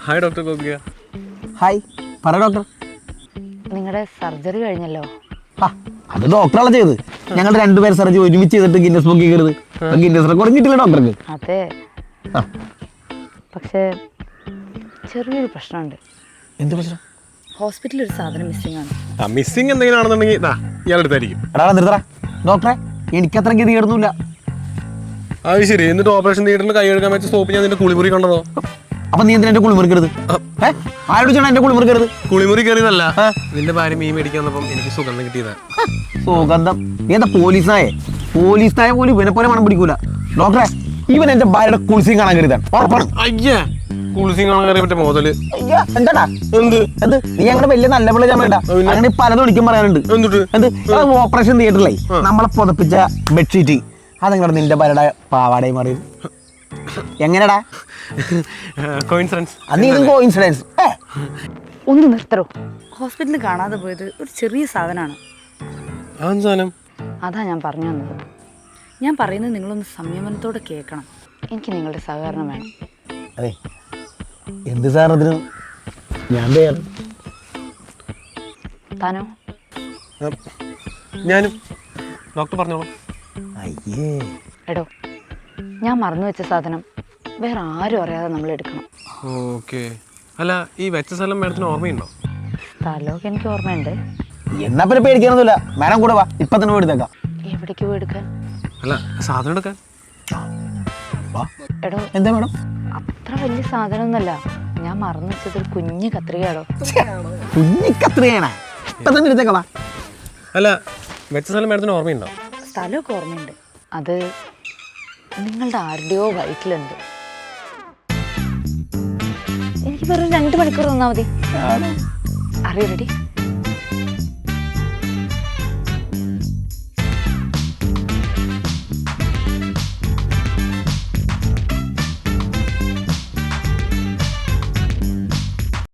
Hi doctor Gopika. Hi, പറ doctor. നിങ്ങളുടെ surgery കഴിഞ്ഞല്ലോ. അത് ഡോക്ടറാണ് ചെയ്തത്. ഞങ്ങൾ രണ്ടുപേരും സർജറി ഒരുമിച്ച് ചെയ്തിട്ട് ഗിന്നസ് ബുക്ക് ചെയ്യരുത്. ഗിന്നസ് റെക്കോർഡ് കിട്ടില്ല ഡോക്ടർക്ക്. അതെ, പക്ഷേ ചെറിയൊരു പ്രശ്നമുണ്ട്. എന്ത് പ്രശ്നം? ഹോസ്പിറ്റലിൽ ഒരു സാധനം മിസ്സിംഗ് ആണ്. മിസ്സിംഗ് എന്തെങ്കിലും ആണെന്നുണ്ടെങ്കിൽ ഇയാളെടുത്തായിരിക്കും. എടാ നിർത്തറ ഡോക്ടറെ, എനിക്കത്ര ഗതി കേടുന്നില്ല. അത് ശരി. എന്നിട്ട് ഓപ്പറേഷൻ തിയേറ്ററിൽ കൈ എടുക്കാൻ പറ്റിയ സോപ്പ് ഞാൻ നിന്റെ കുളിമുറി കണ്ടതോ? അപ്പൊ നീ എന്തിനാ എന്റെ കുളിമുറിക്കരുത്? ആരോട് ചെയ്യണം എന്റെ കുളിമുറിക്കരുത്? കുളിമുറി കയറിയതല്ല, നിന്റെ ഭാര്യ മീൻ മേടിക്കാൻ വന്നപ്പം എനിക്ക് സുഗന്ധം കിട്ടിയതാ. സുഗന്ധം? എന്താ പോലീസായ പോലും ഇവനെ പോലെ മണം പിടിക്കൂല. ഡോക്ടറെ, ഇവൻ എന്റെ ഭാര്യയുടെ കുളിസിയും കാണാൻ കരുതാണ്. അയ്യേ, കുളിസിയും കാണാൻ കയറിയ പറ്റേ മോതല്. എന്താടാ എന്ത് നീ അങ്ങനെ വലിയ നല്ല പിള്ളേ ഞാൻ വേണ്ട. അങ്ങനെ പലതും ഒളിക്കും പറയാനുണ്ട്. എന്ത് ഓപ്പറേഷൻ തിയേറ്ററിലേ നമ്മളെ പുതപ്പിച്ച ബെഡ്ഷീറ്റ് അതെങ്ങനെ നിന്റെ ഭാര്യയുടെ പാവാടയും മാറിയത്? എങ്ങനെടാ? കോയിൻസിഡൻസ്. കോയിൻസിഡൻസ്. ഒന്ന് നിർത്തറോ. ഹോസ്പിറ്റലിൽ കാണാതെ പോയത് ഒരു ചെറിയ സാധനമാണ്. അതാ ഞാൻ പറഞ്ഞു തന്നത്. ഞാൻ പറയുന്നത് നിങ്ങളൊന്ന് സംയമനത്തോടെ കേൾക്കണം. എനിക്ക് നിങ്ങളുടെ സഹകരണം വേണം. അതെ, എന്ത് സാധനത്തിനും ഞാൻ തയ്യാറ്. താനോ? ഞാനും. ഡോക്ടർ പറഞ്ഞോളൂ. അയ്യേ എടോ, ഞാൻ മറന്നു വെച്ച സാധനം വേറെ ആരും അറിയാതെ നമ്മൾ എടുക്കണം. ഓക്കെ. അല്ല, ഈ വെച്ച സ്ഥലം മാഡത്തിന് ഓർമ്മയുണ്ടോ? സ്ഥലമൊക്കെ എനിക്ക് ഓർമ്മയുണ്ട്. എന്നാ പിന്നെ പേടിക്കാനൊന്നുമില്ല. മാഡം കൂടെ വാ, ഇപ്പൊ തന്നെ പോയി എടുത്തേക്കാം. എവിടേക്ക് പോയി എടുക്കാൻ? അല്ല, സാധനം എടുക്കാൻ. എടോ, എന്താ മാഡം? അത്ര വലിയ സാധനമൊന്നുമല്ല. ഞാൻ മറന്നു വെച്ചത് ഒരു കുഞ്ഞു കത്രികയാടോ. കുഞ്ഞി കത്രികയാണ്. ഇപ്പൊ തന്നെ എടുത്തേക്കാം. വാ. അല്ല, വെച്ച സ്ഥലം മാഡത്തിന് ഓർമ്മയുണ്ടോ? സ്ഥലമൊക്കെ ഓർമ്മയുണ്ട്. അത് നിങ്ങളുടെ ആരുടെയോ വയറ്റിലുണ്ട്. എനിക്ക് വെറും 2 മണിക്കൂർ തന്നാൽ മതി. അറിയോ? റെഡി?